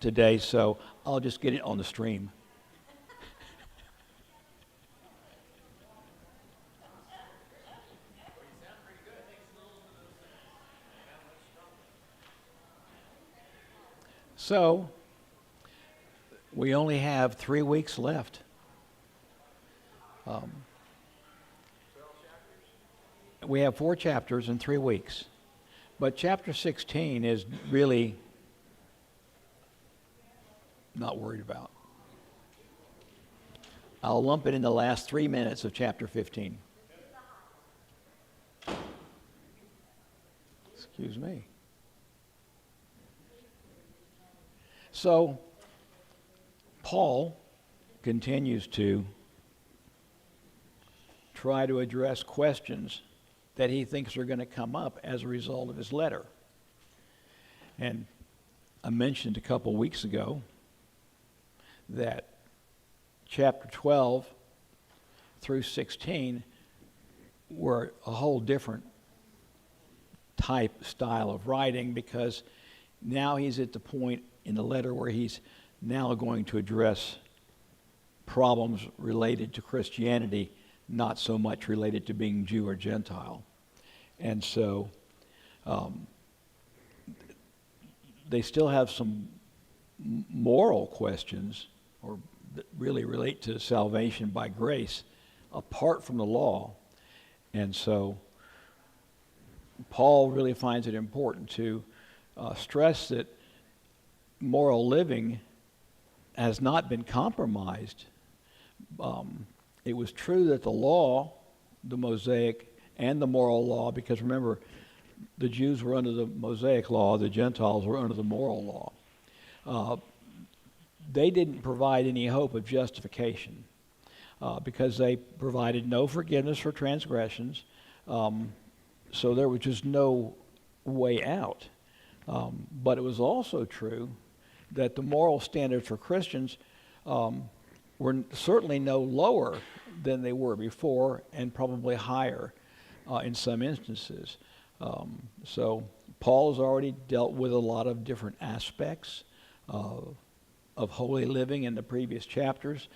today, so I'll just get it on the stream. So, we only have 3 weeks left. We have 4 chapters in 3 weeks. But chapter 16 is really not worried about. I'll lump it in the last 3 minutes of chapter 15. Excuse me. So, Paul continues to try to address questions that he thinks are going to come up as a result of his letter. And I mentioned a couple weeks ago that chapter 12 through 16 were a whole different style of writing, because now he's at the point in the letter where he's now going to address problems related to Christianity, not so much related to being Jew or Gentile. And so they still have some moral questions, or that really relate to salvation by grace apart from the law. And so Paul really finds it important to stress that moral living has not been compromised. It was true that the law, the Mosaic and the moral law, because remember, the Jews were under the Mosaic law, the Gentiles were under the moral law. They didn't provide any hope of justification because they provided no forgiveness for transgressions. So there was just no way out. But it was also true that the moral standards for Christians were certainly no lower than they were before, and probably higher in some instances. So Paul's already dealt with a lot of different aspects of holy living in the previous chapters.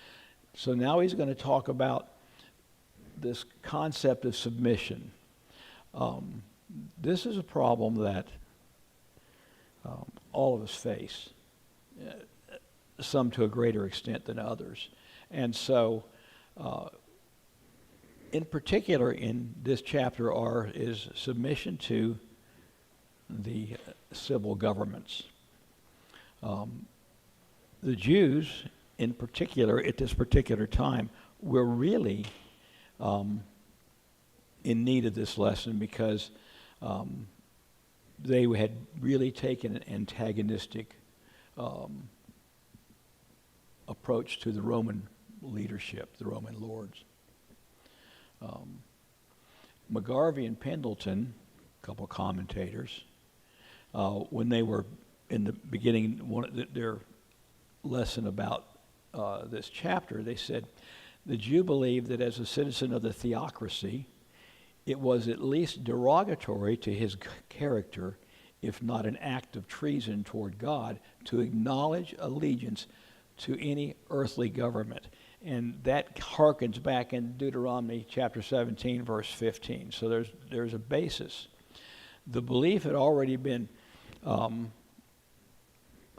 So now he's going to talk about this concept of submission. This is a problem that all of us face, some to a greater extent than others. And so, in particular in this chapter is submission to the civil governments. The Jews, in particular, at this particular time, were really in need of this lesson, because they had really taken an antagonistic approach to the Roman leadership, the Roman lords. McGarvey and Pendleton, a couple of commentators, when they were in the beginning, their lesson about this chapter, they said, the Jew believed that as a citizen of the theocracy, it was at least derogatory to his character, if not an act of treason toward God, to acknowledge allegiance to any earthly government. And that harkens back in Deuteronomy chapter 17, verse 15. So there's a basis. The belief had already been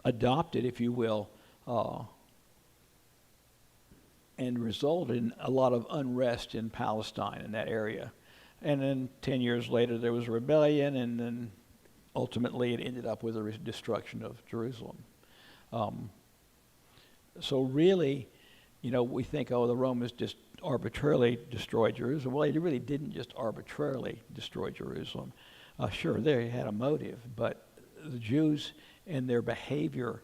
adopted, if you will, and resulted in a lot of unrest in Palestine, in that area. And then 10 years later, there was a rebellion, and then ultimately it ended up with the destruction of Jerusalem. So really, we think, the Romans just arbitrarily destroyed Jerusalem. Well, they really didn't just arbitrarily destroy Jerusalem. Sure, they had a motive, but the Jews and their behavior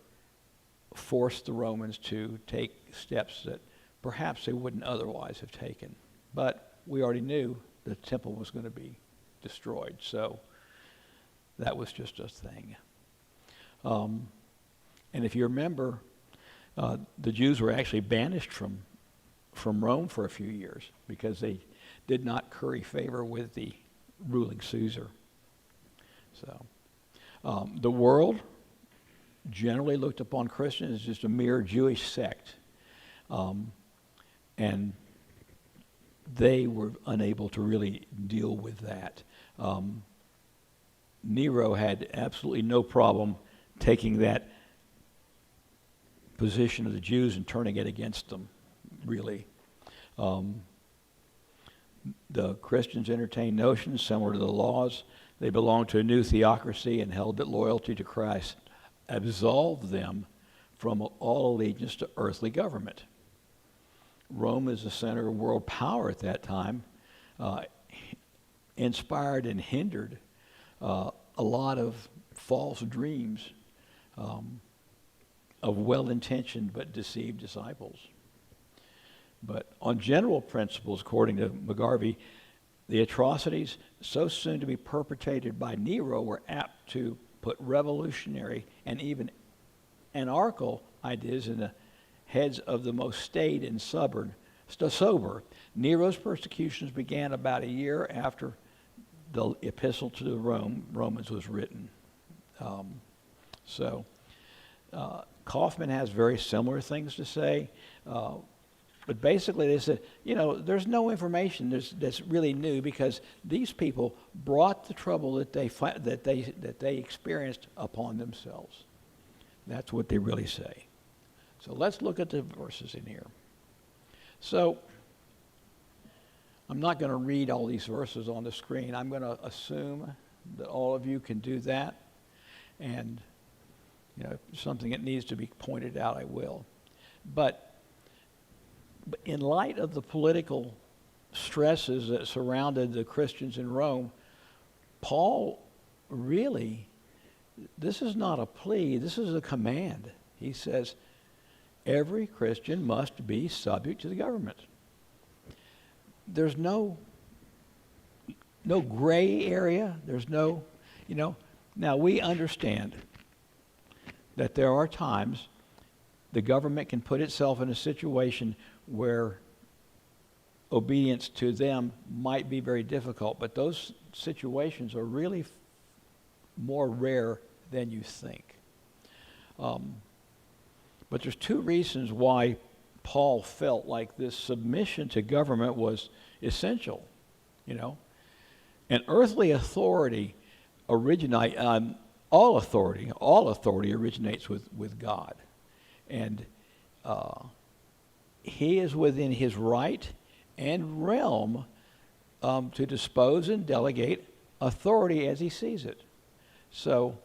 forced the Romans to take steps that perhaps they wouldn't otherwise have taken. But we already knew the temple was going to be destroyed, so that was just a thing. And if you remember, the Jews were actually banished from Rome for a few years because they did not curry favor with the ruling Caesar. So the world generally looked upon Christians as just a mere Jewish sect. And they were unable to really deal with that. Nero had absolutely no problem taking that position of the Jews and turning it against them, really. The Christians entertained notions similar to the laws. They belonged to a new theocracy and held that loyalty to Christ absolved them from all allegiance to earthly government. Rome, as the center of world power at that time, inspired and hindered a lot of false dreams of well-intentioned but deceived disciples. But on general principles, according to McGarvey, the atrocities so soon to be perpetrated by Nero were apt to put revolutionary and even anarchical ideas in the heads of the most staid and sober. Nero's persecutions began about a year after the epistle to the Romans was written. Kaufman has very similar things to say. But basically, they said, there's no information that's really new because these people brought the trouble that they experienced upon themselves. That's what they really say. So let's look at the verses in here. So I'm not going to read all these verses on the screen. I'm going to assume that all of you can do that, and if something that needs to be pointed out, I will. But in light of the political stresses that surrounded the Christians in Rome, Paul really, this is not a plea, this is a command. He says, every Christian must be subject to the government. There's no gray area. There's no, Now we understand that there are times the government can put itself in a situation where obedience to them might be very difficult, but those situations are really more rare than you think. But there's two reasons why Paul felt like this submission to government was essential, And earthly authority all authority originates with God. And he is within his right and realm to dispose and delegate authority as he sees it. So,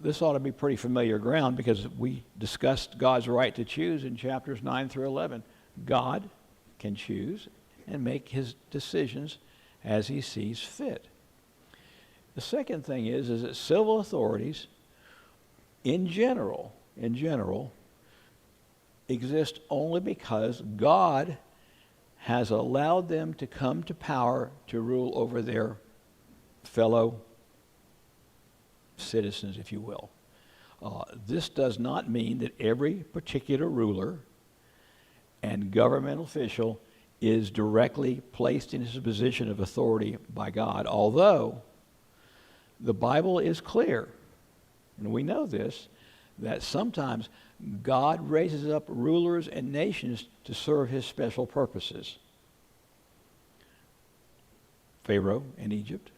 this ought to be pretty familiar ground because we discussed God's right to choose in chapters 9 through 11. God can choose and make his decisions as he sees fit. The second thing is that civil authorities in general exist only because God has allowed them to come to power to rule over their fellow citizens, if you will. This does not mean that every particular ruler and government official is directly placed in his position of authority by God, although the Bible is clear, and we know this, that sometimes God raises up rulers and nations to serve his special purposes. Pharaoh in Egypt,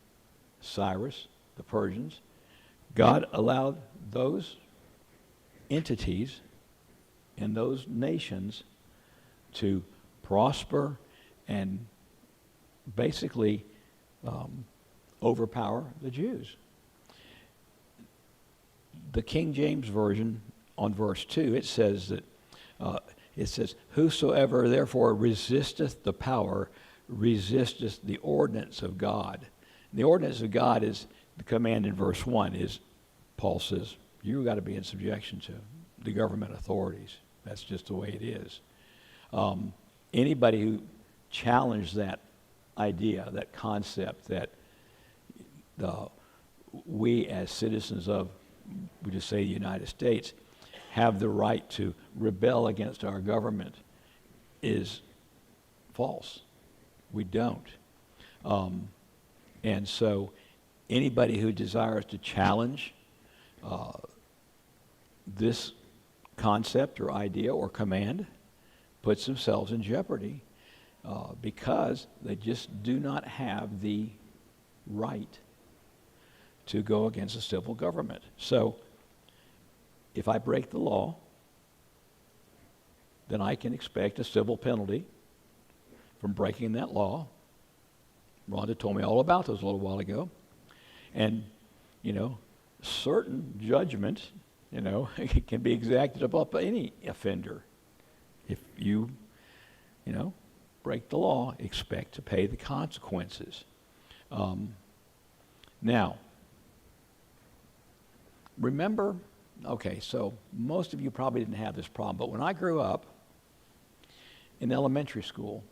Cyrus, the Persians, God allowed those entities and those nations to prosper and basically overpower the Jews. The King James Version on verse 2, it says, whosoever therefore resisteth the power, resisteth the ordinance of God. And the ordinance of God is the command in verse 1 is, Paul says, you've got to be in subjection to the government authorities. That's just the way it is. Anybody who challenged that idea, that concept that we as citizens of, we just say the United States, have the right to rebel against our government is false. We don't. And so anybody who desires to challenge this concept or idea or command puts themselves in jeopardy because they just do not have the right to go against a civil government. So if I break the law, then I can expect a civil penalty from breaking that law. Rhonda told me all about those a little while ago. And, certain judgment, can be exacted upon any offender. If you, break the law, expect to pay the consequences. Now, remember, so most of you probably didn't have this problem, but when I grew up in elementary school,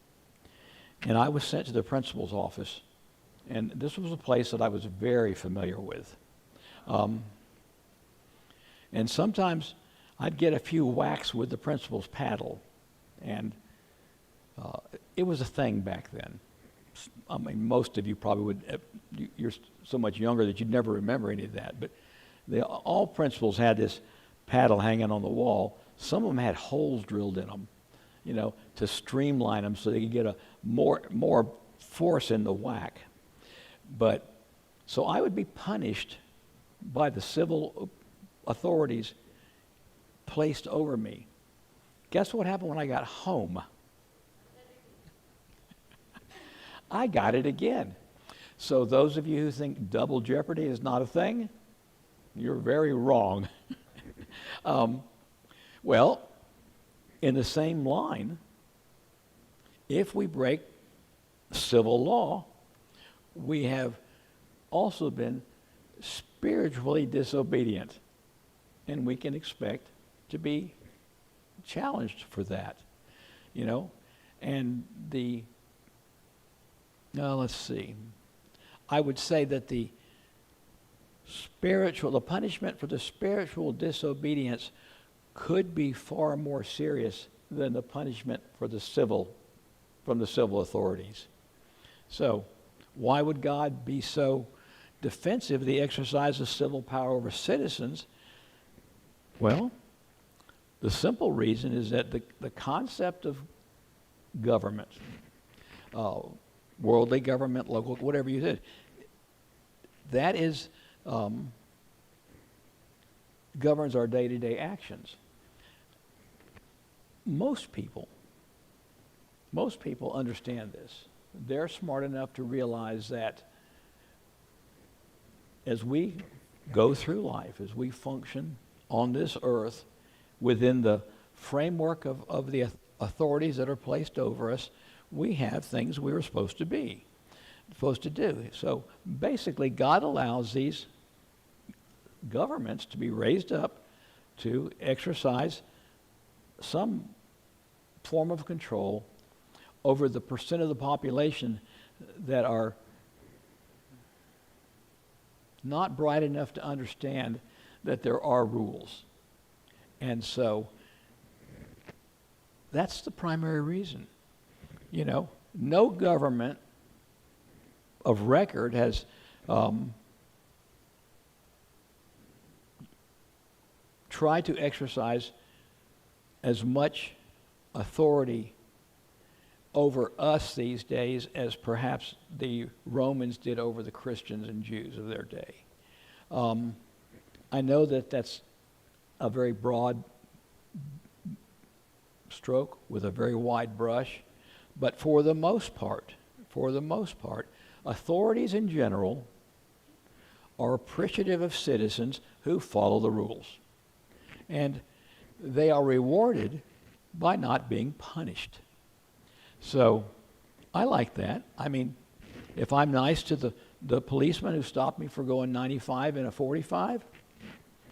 and I was sent to the principal's office, and this was a place that I was very familiar with. And sometimes I'd get a few whacks with the principal's paddle, and it was a thing back then. I mean, most of you probably would, you're so much younger that you'd never remember any of that, but all principals had this paddle hanging on the wall. Some of them had holes drilled in them, to streamline them so they could get a more force in the whack. But so I would be punished by the civil authorities placed over me. Guess what happened when I got home? I got it again. So those of you who think double jeopardy is not a thing, you're very wrong. Well, in the same line, if we break civil law, we have also been spiritually disobedient, and we can expect to be challenged for that, and let's see. I would say that the punishment for the spiritual disobedience could be far more serious than the punishment from the civil authorities. So, why would God be so defensive of the exercise of civil power over citizens? Well, the simple reason is that the concept of government, worldly government, local, whatever you did, that is governs our day-to-day actions. Most people understand this. They're smart enough to realize that as we go through life, as we function on this earth within the framework of the authorities that are placed over us, we have things we were supposed to do. So basically, God allows these governments to be raised up to exercise some form of control over the percent of the population that are not bright enough to understand that there are rules. And so that's the primary reason. No government of record has tried to exercise as much authority over us these days as perhaps the Romans did over the Christians and Jews of their day. I know that that's a very broad stroke with a very wide brush, but for the most part, authorities in general are appreciative of citizens who follow the rules. And they are rewarded by not being punished. So I like that. I mean, if I'm nice to the policeman who stopped me for going 95 in a 45,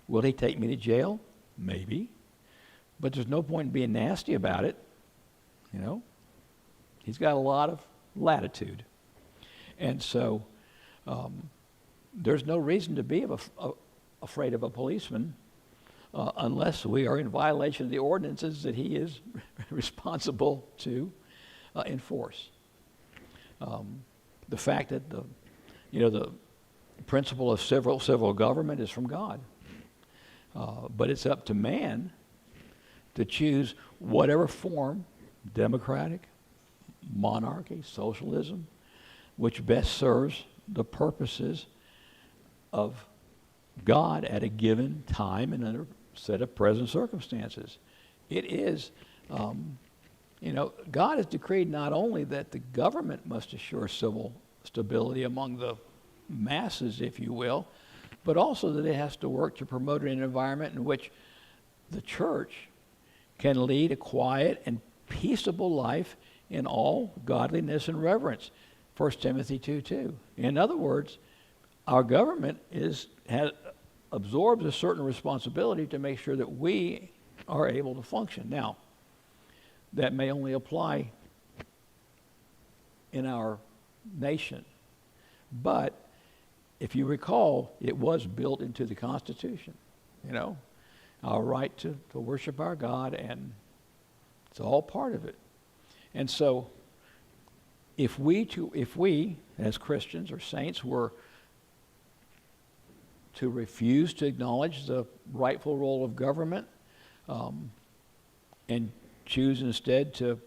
will he take me to jail? Maybe. But there's no point in being nasty about it. He's got a lot of latitude. And so there's no reason to be afraid of a policeman unless we are in violation of the ordinances that he is responsible to enforce. The fact that the principle of civil government is from God. But it's up to man to choose whatever form, democratic, monarchy, socialism, which best serves the purposes of God at a given time and under a set of present circumstances. It is, God has decreed not only that the government must assure civil stability among the masses, if you will, but also that it has to work to promote an environment in which the church can lead a quiet and peaceable life in all godliness and reverence. 1 Timothy 2:2. In other words, our government absorbs a certain responsibility to make sure that we are able to function. Now, that may only apply in our nation, but if you recall, it was built into the Constitution, our right to worship our God, and it's all part of it. And so, if we as Christians or saints were to refuse to acknowledge the rightful role of government, and choose instead to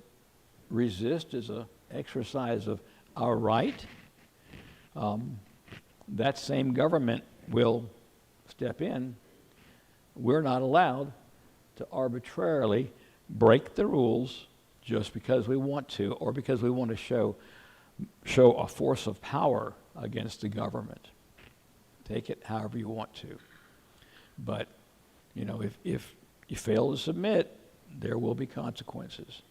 resist as an exercise of our right, that same government will step in. We're not allowed to arbitrarily break the rules just because we want to, or because we want to show a force of power against the government. Take it however you want to. But, if you fail to submit, there will be consequences.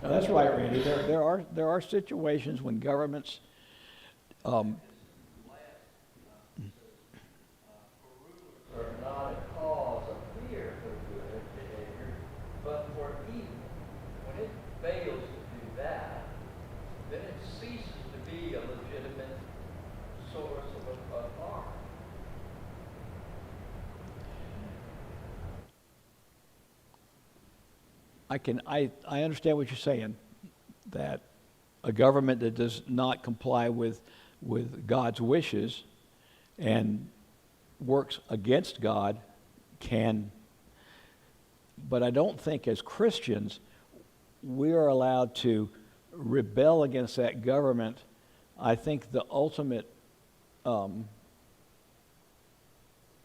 Now, that's right, Randy. There are situations when governments are not a cause of fear for good behavior, but for evil. When it fails to do that, then it ceases to be a legitimate source of harm. I understand what you're saying, that a government that does not comply with God's wishes and works against God can, but I don't think as Christians we are allowed to rebel against that government. I think the ultimate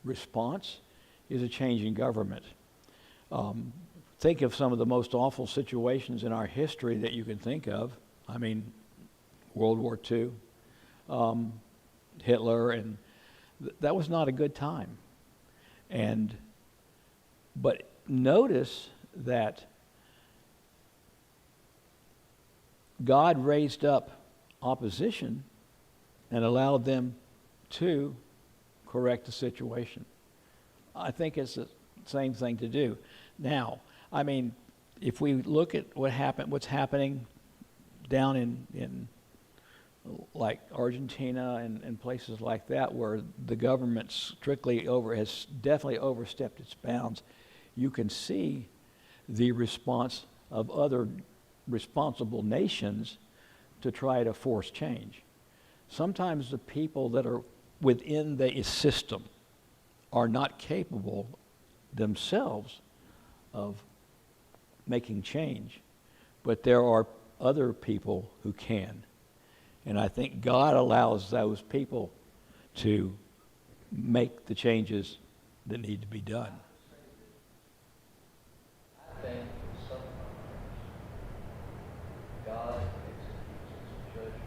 response is a change in government. Think of some of the most awful situations in our history that you can think of. I mean, World War II, Hitler, and that was not a good time. But notice that God raised up opposition and allowed them to correct the situation. I think it's the same thing to do. Now, I mean, if we look at what's happening down in like Argentina and places like that, where the government has definitely overstepped its bounds, you can see the response of other responsible nations to try to force change. Sometimes the people that are within the system are not capable themselves of making change, but there are other people who can. And I think God allows those people to make the changes that need to be done. I think sometimes God executes his judgment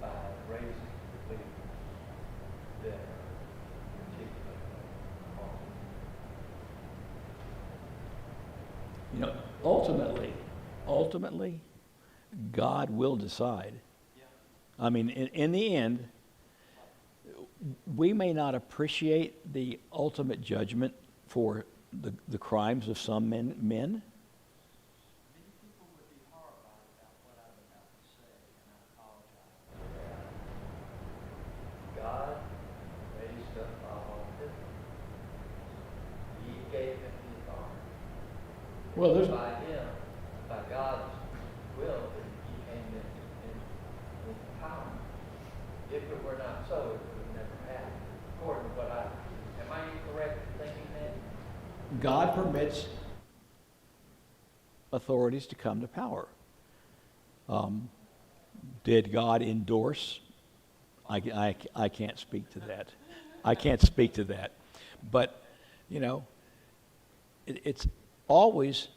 by raising leaders that are particularly harmful. Ultimately, God will decide. Yeah. I mean, in the end, we may not appreciate the ultimate judgment for the crimes of some men. Many people would be horrified about what I'm about to say, and I apologize for that. God raised up Adolf Hitler. Well, there's by him, by God's will, that he came in power. If it were not so, it would have never happened. According to what am I incorrect in thinking that? God permits authorities to come to power. Did God endorse? I can't speak to that. I can't speak to that. But, you know, it's always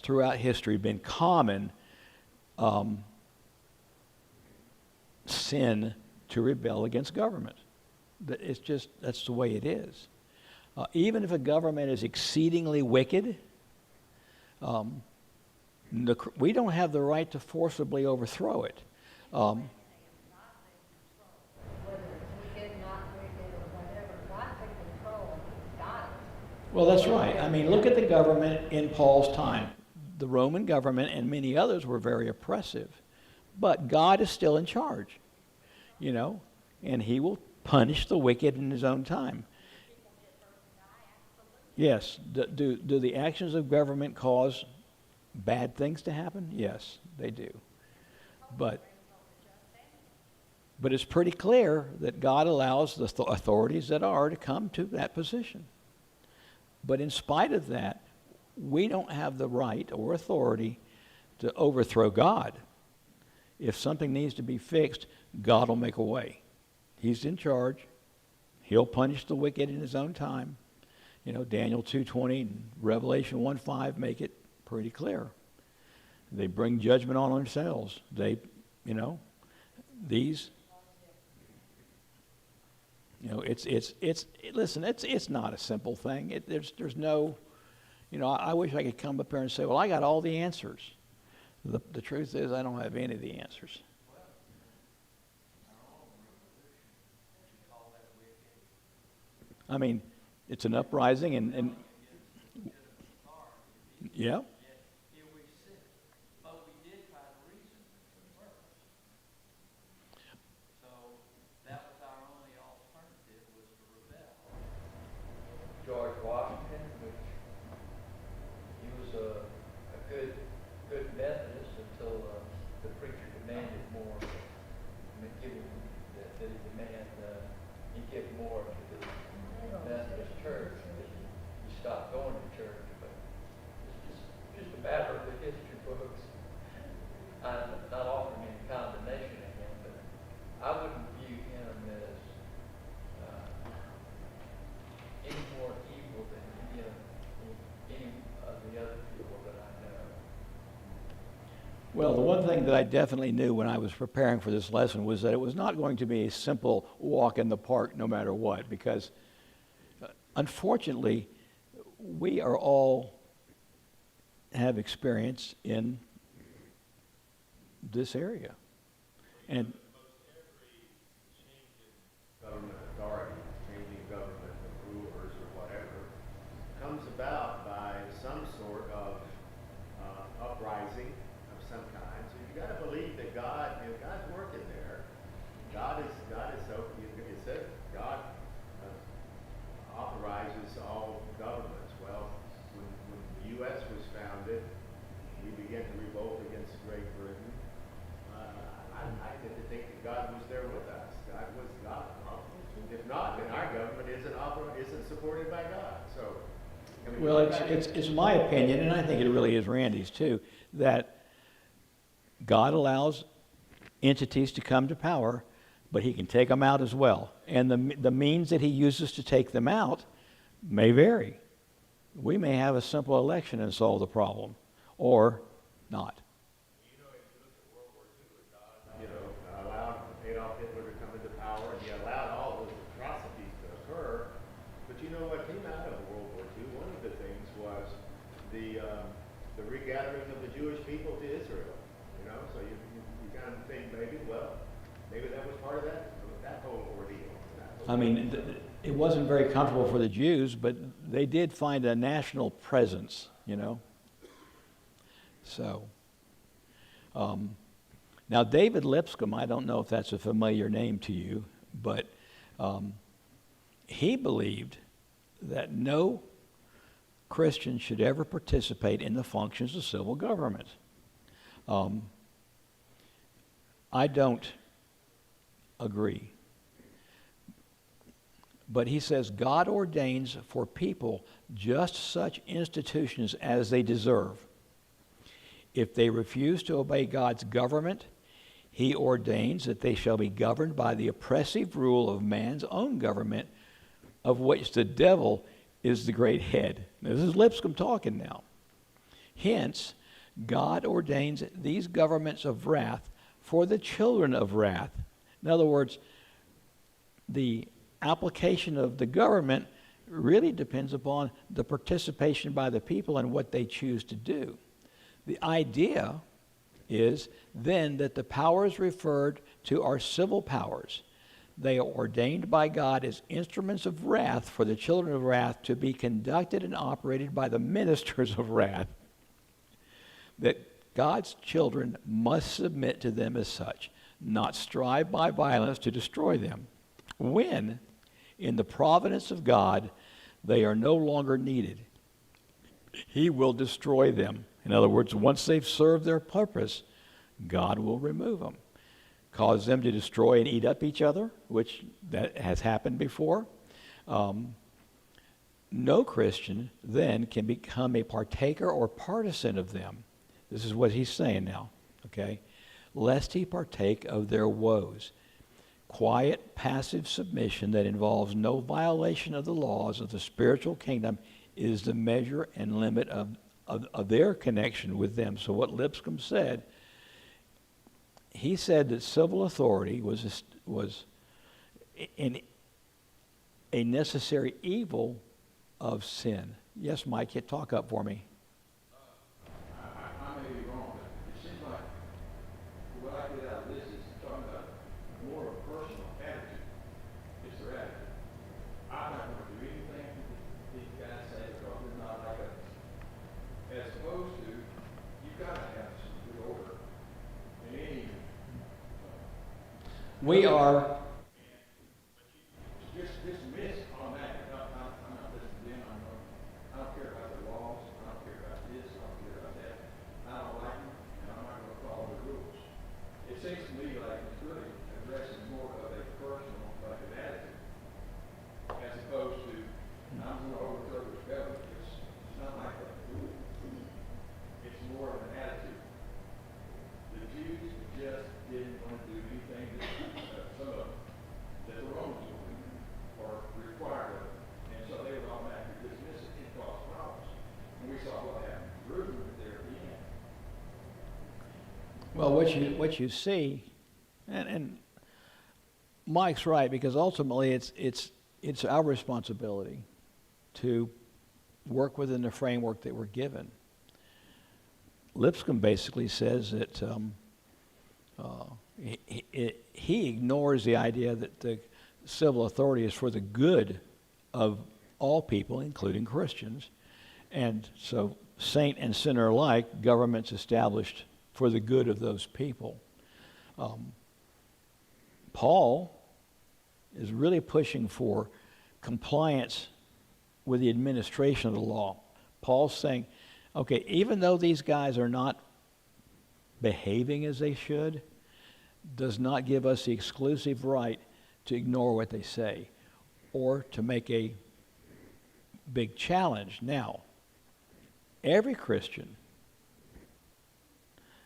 throughout history been common sin to rebel against government. That's the way it is. Even if a government is exceedingly wicked, we don't have the right to forcibly overthrow it. Whether it's wicked, not wicked, or whatever, God's in control, He's got it. Well, that's right. I mean, look at the government in Paul's time. The Roman government and many others were very oppressive. But God is still in charge, you know, and he will punish the wicked in his own time. Yes. Do the actions of government cause bad things to happen? Yes, they do. But it's pretty clear that God allows the authorities that are to come to that position. But in spite of that, we don't have the right or authority to overthrow God. If something needs to be fixed, God will make a way. He's in charge. He'll punish the wicked in his own time. You know, Daniel 2:20 and Revelation 1:5 make it pretty clear. They bring judgment on themselves. Listen, it's not a simple thing. There's no, I wish I could come up here and say, well, I got all the answers. The truth is, I don't have any of the answers. I mean, it's an uprising, and yeah. George Washington, which he was a good Methodist until the preacher demanded more. He give more to the Methodist church. He stopped going to church, but it's just a matter of the history books. I'm not offering any condemnation of him, but I wouldn't view him as any more evil than any of the other people that I know. Well, the one thing that I definitely knew when I was preparing for this lesson was that it was not going to be a simple walk in the park no matter what, because unfortunately, we are all have experience in this area. And government authority, changing government rulers or whatever, comes about by some sort of uprising of some kind. So you got to believe that God's working there. God is so. It says God authorizes all governments. Well, when the U.S. was founded, we began to revolt against Great Britain. I tend to think that God was there with us. God was God. If not, then our government isn't supported by God. So, well, it's my opinion, and I think it really is Randy's too, that God allows entities to come to power, but he can take them out as well. And the means that he uses to take them out may vary. We may have a simple election and solve the problem, or not. Allowed Adolf Hitler to come into power, and he allowed all those atrocities to occur. But you know what came out of World War II? One of the things was the regathering of the Jewish people to Israel. So you kind of think maybe that was part of that whole ordeal. I mean, it wasn't very comfortable for the Jews, but they did find a national presence, So, now David Lipscomb, I don't know if that's a familiar name to you, but he believed that no Christians should ever participate in the functions of civil government. I don't agree. But he says God ordains for people just such institutions as they deserve. If they refuse to obey God's government, he ordains that they shall be governed by the oppressive rule of man's own government, of which the devil is the great head. Now, this is Lipscomb talking now. Hence, God ordains these governments of wrath for the children of wrath. In other words, the application of the government really depends upon the participation by the people and what they choose to do. The idea is then that the powers referred to are civil powers. They are ordained by God as instruments of wrath for the children of wrath to be conducted and operated by the ministers of wrath. That God's children must submit to them as such, not strive by violence to destroy them. When, in the providence of God, they are no longer needed, he will destroy them. In other words, once they've served their purpose, God will remove them. Cause them to destroy and eat up each other, which that has happened before. No Christian then can become a partaker or partisan of them. This is what he's saying now, okay? Lest he partake of their woes. Quiet, passive submission that involves no violation of the laws of the spiritual kingdom is the measure and limit of their connection with them. So what Lipscomb said, he said that civil authority was a necessary evil of sin. Yes, Mike, you talk up for me. I may be wrong, but it seems like what I get out of this is talking about more of a personal attitude. It's their attitude. I'm not going to do anything these guys say because they're not like us. As opposed to, you've got to have some good order in any. We are. Just dismiss automatically. I'm not listening to them. I don't care about the laws. I don't care about this. I don't care about that. I don't like them, and I'm not going to follow the rules. It seems to me like it's really addressing more of a personal like an attitude, as opposed to I'm going to overthrow this government. It's not like that. It's more of an attitude. The Jews just didn't want to do anything that some of them, that the Romans or required of them. And so they would automatically dismiss it and cause problems. And we saw what happened to Jerusalem there at the end. Well, what you see, and Mike's right, because ultimately it's our responsibility to work within the framework that we're given. Lipscomb basically says that he ignores the idea that the civil authority is for the good of all people, including Christians. And so saint and sinner alike, government's established for the good of those people. Paul is really pushing for compliance with the administration of the law. Paul's saying, okay, even though these guys are not behaving as they should, does not give us the exclusive right to ignore what they say or to make a big challenge. Now, every Christian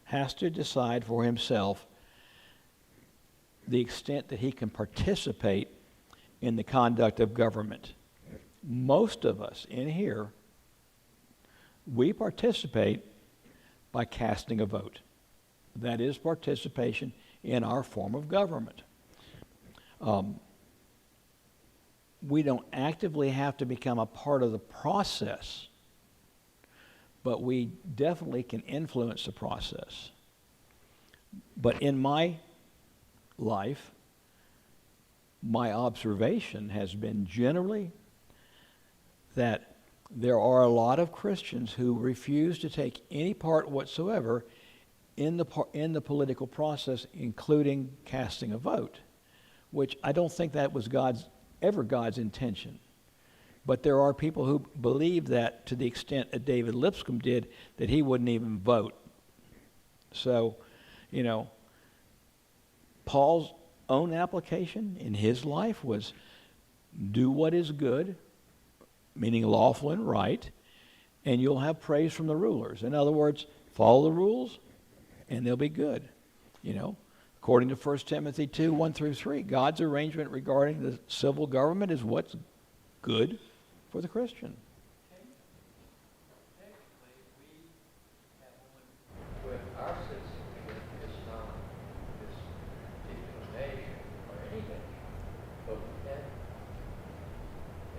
has to decide for himself the extent that he can participate in the conduct of government. Most of us in here, we participate by casting a vote. That is participation in our form of government. We don't actively have to become a part of the process, but we definitely can influence the process. But in my life, my observation has been generally that there are a lot of Christians who refuse to take any part whatsoever in the political process, including casting a vote, which I don't think that was God's intention. But there are people who believe that to the extent that David Lipscomb did, that he wouldn't even vote. So, you know, Paul's own application in his life was do what is good, meaning lawful and right, and you'll have praise from the rulers. In other words, follow the rules and they'll be good. You know, according to 1 Timothy 2, 1 through 3, God's arrangement regarding the civil government is what's good for the Christian. Technically, we have one with our citizenship is not this particular nation or any nation, but we have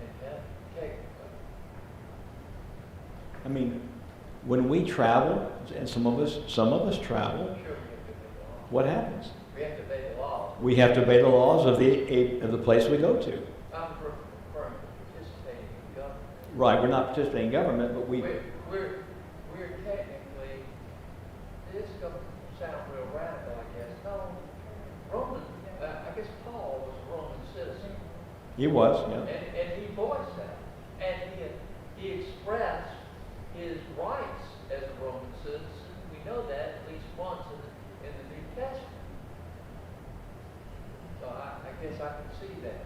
in heaven, technically. I mean, when we travel, and some of us travel, I'm sure we have to obey the law. what happens? We have to obey the law. We have to obey the laws of the place we go to. I'm referring to participating in government. Right, we're not participating in government, but We're technically, this going to sound real radical, I guess. No, Roman, I guess Paul was a Roman citizen. he was, yeah. And he voiced that. And he expressed his rights as a Roman citizen. We know that at least once in the New Testament. So I guess I can see that.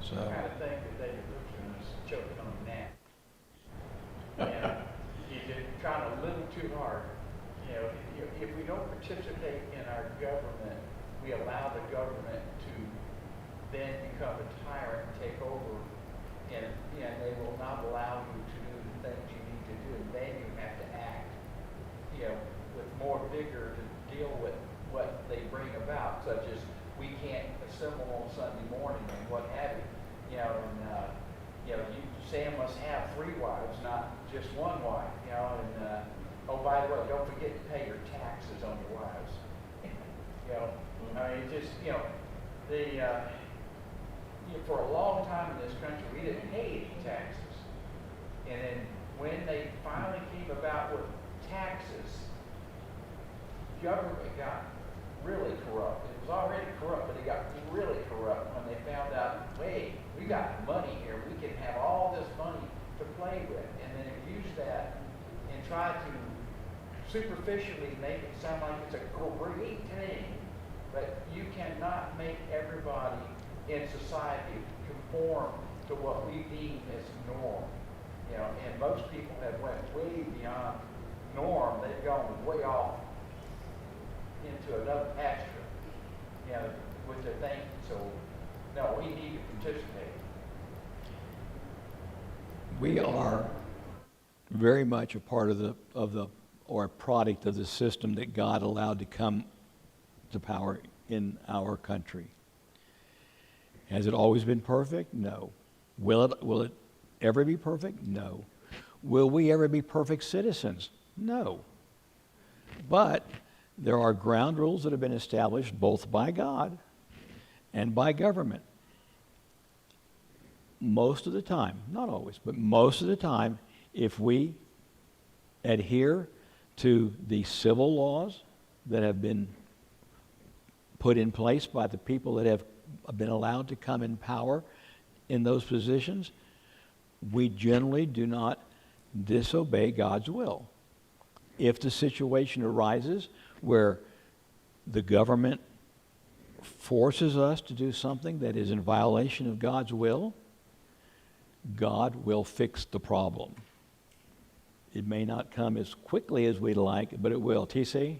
So, I kind of think that David Lipscomb was choking on that. And he's just trying a little too hard. You know, if we don't participate in our government, we allow the government to then become a tyrant and take over, and they will not allow you to do the things you need to do. And then you have to act, you know, with more vigor to deal with what they bring about, such as we can't assemble on Sunday morning and what have you. You know, and Sam must have 3 wives, not just 1 wife. You know, and oh, by the way, don't forget to pay your taxes on your wives. You know, I mean, just for a long time in this country, we didn't pay any taxes, and then when they finally came about with taxes, government got really corrupt. It was already corrupt, but it got really corrupt when they found out, wait, we got money here. We can have all this money to play with. And then use that and try to superficially make it sound like it's a great thing. But you cannot make everybody in society conform to what we deem as norm. You know, and most people have went way beyond norm. They've gone way off into another pasture, you know, with their thinking. So, no, we need to participate. we are very much a part of or a product of the system that God allowed to come to power in our country. Has it always been perfect? No. Will it ever be perfect? No. Will we ever be perfect citizens? No. But there are ground rules that have been established both by God and by government. Most of the time, not always, but most of the time, if we adhere to the civil laws that have been put in place by the people that have been allowed to come in power in those positions, we generally do not disobey God's will. If the situation arises where the government forces us to do something that is in violation of God's will, God will fix the problem. It may not come as quickly as we'd like, but it will. TC?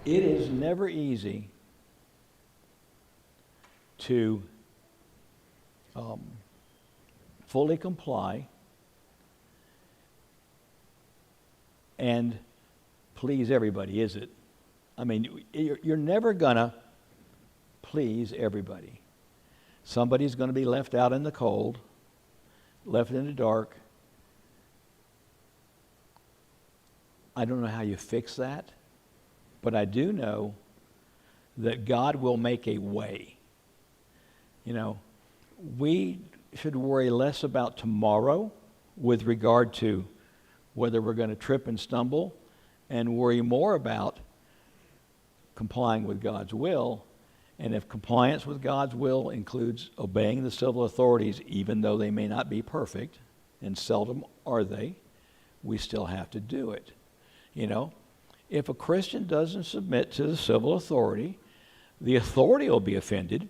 It is never easy to fully comply and please everybody, is it? I mean, you're never gonna please everybody. Somebody's gonna be left out in the cold, left in the dark. I don't know how you fix that, but I do know that God will make a way. You know, we should worry less about tomorrow with regard to whether we're going to trip and stumble, and worry more about complying with God's will. And if compliance with God's will includes obeying the civil authorities, even though they may not be perfect, and seldom are they, we still have to do it. You know, if a Christian doesn't submit to the civil authority, the authority will be offended.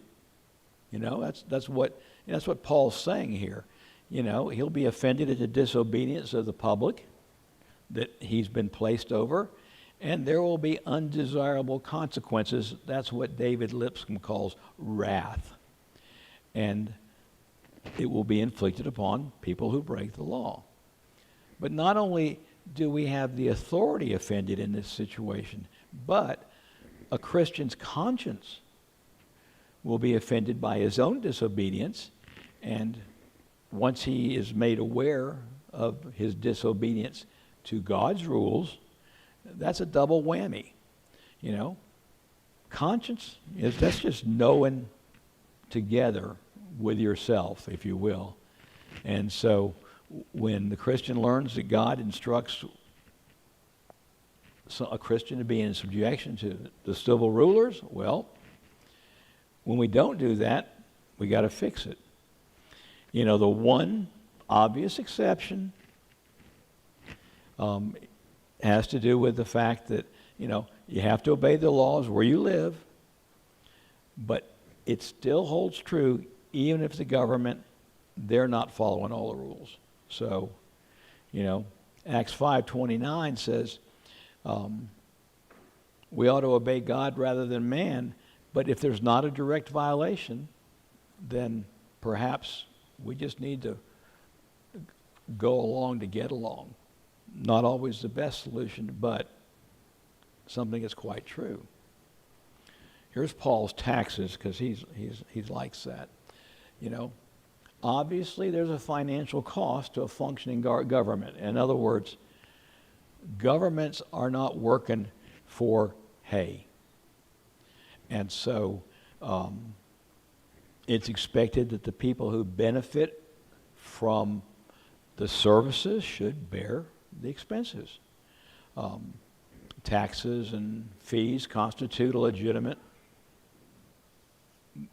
You know, that's what Paul's saying here. You know, he'll be offended at the disobedience of the public that he's been placed over, and there will be undesirable consequences. That's what David Lipscomb calls wrath. And it will be inflicted upon people who break the law. But not only do we have the authority offended in this situation, but a Christian's conscience will be offended by his own disobedience, and once he is made aware of his disobedience to God's rules, that's a double whammy. You know, conscience that's just knowing together with yourself, if you will. And so when the Christian learns that God instructs a Christian to be in subjection to the civil rulers, well, when we don't do that, we got to fix it. You know, the one obvious exception has to do with the fact that, you know, you have to obey the laws where you live, but it still holds true even if the government, they're not following all the rules. So, you know, Acts 5:29 says we ought to obey God rather than man, but if there's not a direct violation, then perhaps we just need to go along to get along. Not always the best solution, but something that's quite true. Here's Paul's taxes, because he likes that. You know, obviously there's a financial cost to a functioning government. In other words, governments are not working for hay. And so it's expected that the people who benefit from the services should bear the expenses. Taxes and fees constitute a legitimate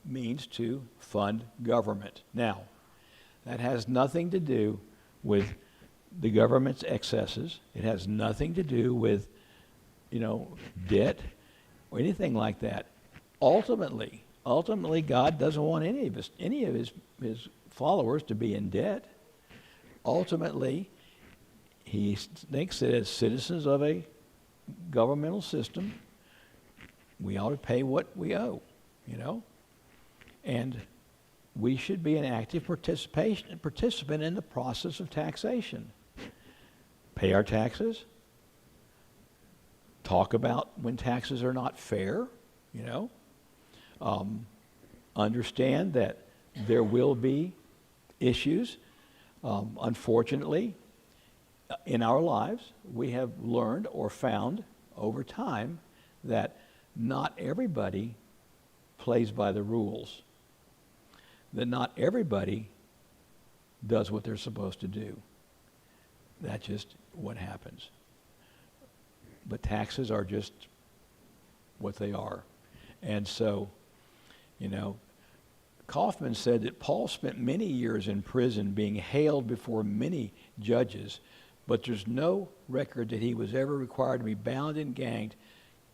means to fund government. Now, that has nothing to do with the government's excesses. It has nothing to do with, you know, debt or anything like that. Ultimately, God doesn't want any of his followers to be in debt. Ultimately, he thinks that as citizens of a governmental system, we ought to pay what we owe, you know? And we should be an active participant in the process of taxation. Pay our taxes. Talk about when taxes are not fair, you know? Understand that there will be issues. Unfortunately, in our lives, we have learned or found over time that not everybody plays by the rules. That not everybody does what they're supposed to do. That's just what happens. But taxes are just what they are. And so, you know, Kaufman said that Paul spent many years in prison being hailed before many judges, but there's no record that he was ever required to be bound and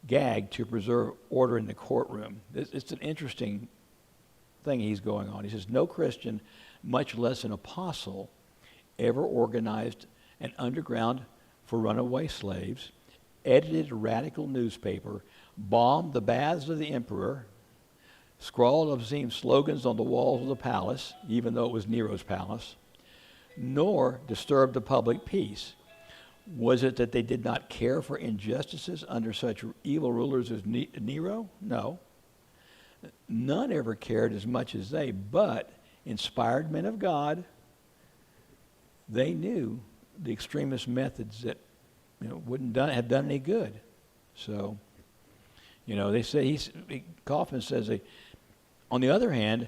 gagged to preserve order in the courtroom. It's an interesting thing he's going on. He says, no Christian, much less an apostle, ever organized an underground for runaway slaves, edited a radical newspaper, bombed the baths of the emperor, scrawled obscene slogans on the walls of the palace, even though it was Nero's palace, nor disturbed the public peace. Was it that they did not care for injustices under such evil rulers as Nero? No. None ever cared as much as they, but inspired men of God, they knew the extremist methods that wouldn't have done any good. So, they say Kaufman says on the other hand,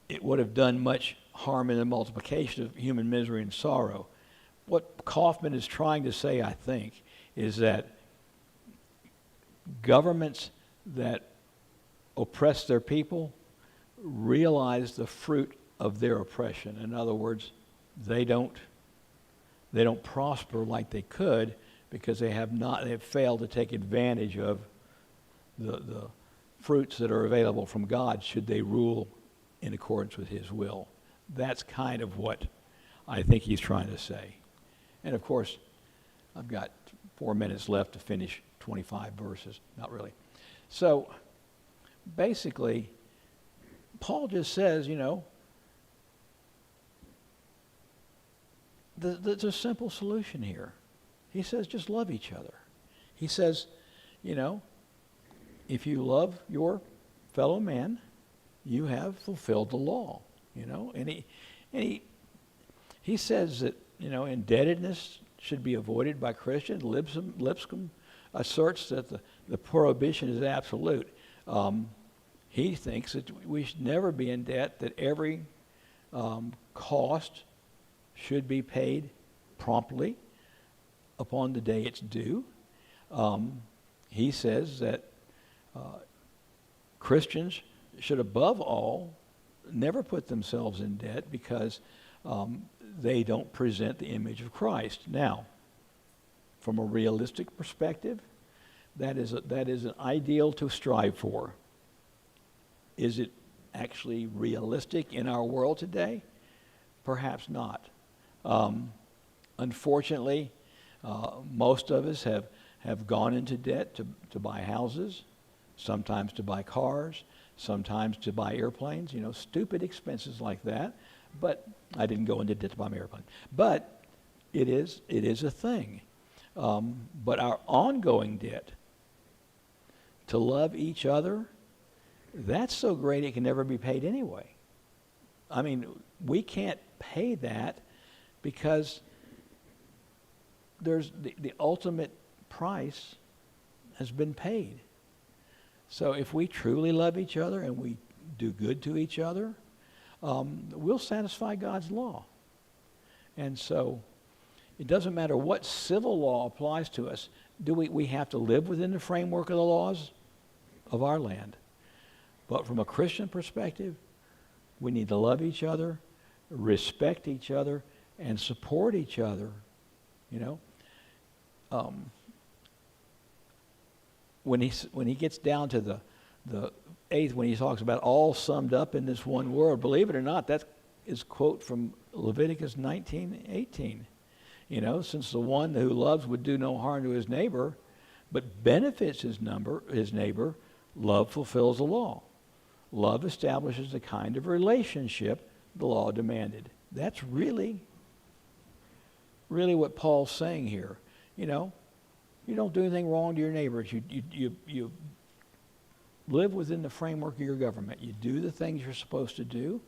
it would have done much harm in the multiplication of human misery and sorrow. What Kaufman is trying to say, I think, is that governments that oppress their people realize the fruit of their oppression. In other words, they don't prosper like they could because they have failed to take advantage of the fruits that are available from God should they rule in accordance with his will. That's kind of what I think he's trying to say. And of course, I've got 4 minutes left to finish 25 verses. Not really. So basically, Paul just says, there's a simple solution here. He says, just love each other. He says, if you love your fellow man, you have fulfilled the law. And he says that indebtedness should be avoided by Christians. Lipscomb asserts that the prohibition is absolute. He thinks that we should never be in debt, that every cost should be paid promptly upon the day it's due. He says that Christians should, above all, never put themselves in debt because they don't present the image of Christ. Now, from a realistic perspective, that is an ideal to strive for. Is it actually realistic in our world today? Perhaps not. Unfortunately, most of us have gone into debt to buy houses, sometimes to buy cars, sometimes to buy airplanes, stupid expenses like that. But I didn't go into debt to buy my airplane. But it is a thing. But our ongoing debt to love each other, that's so great it can never be paid anyway. I mean, we can't pay that because there's the ultimate price has been paid. So if we truly love each other and we do good to each other, we'll satisfy God's law. And so it doesn't matter what civil law applies to us. We have to live within the framework of the laws of our land. But from a Christian perspective, we need to love each other, respect each other, and support each other. When he gets down to the eighth, when he talks about all summed up in this one word, believe it or not, that is a quote from Leviticus 19:18. Since the one who loves would do no harm to his neighbor, but benefits his neighbor, love fulfills the law. Love establishes the kind of relationship the law demanded. That's really what Paul's saying here. You don't do anything wrong to your neighbors. You live within the framework of your government. You do the things you're supposed to do.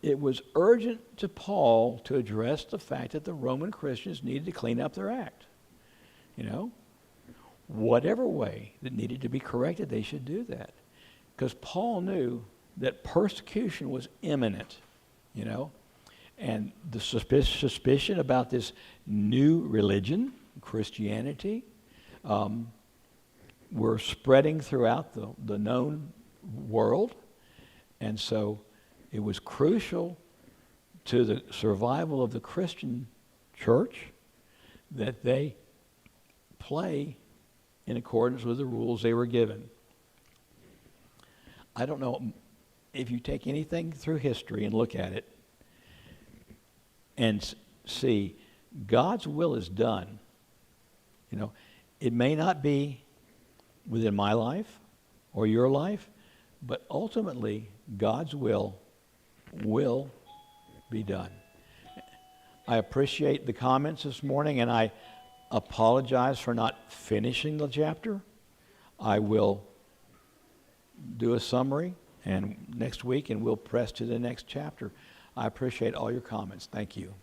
It was urgent to Paul to address the fact that the Roman Christians needed to clean up their act. Whatever way that needed to be corrected, they should do that. Because Paul knew that persecution was imminent, and the suspicion about this new religion, Christianity, were spreading throughout the known world. And so it was crucial to the survival of the Christian church that they play in accordance with the rules they were given. I don't know if you take anything through history and look at it and see God's will is done. It may not be within my life or your life, but ultimately God's will be done. I appreciate the comments this morning, and I apologize for not finishing the chapter. I will do a summary and next week, and we'll press to the next chapter. I appreciate all your comments. Thank you.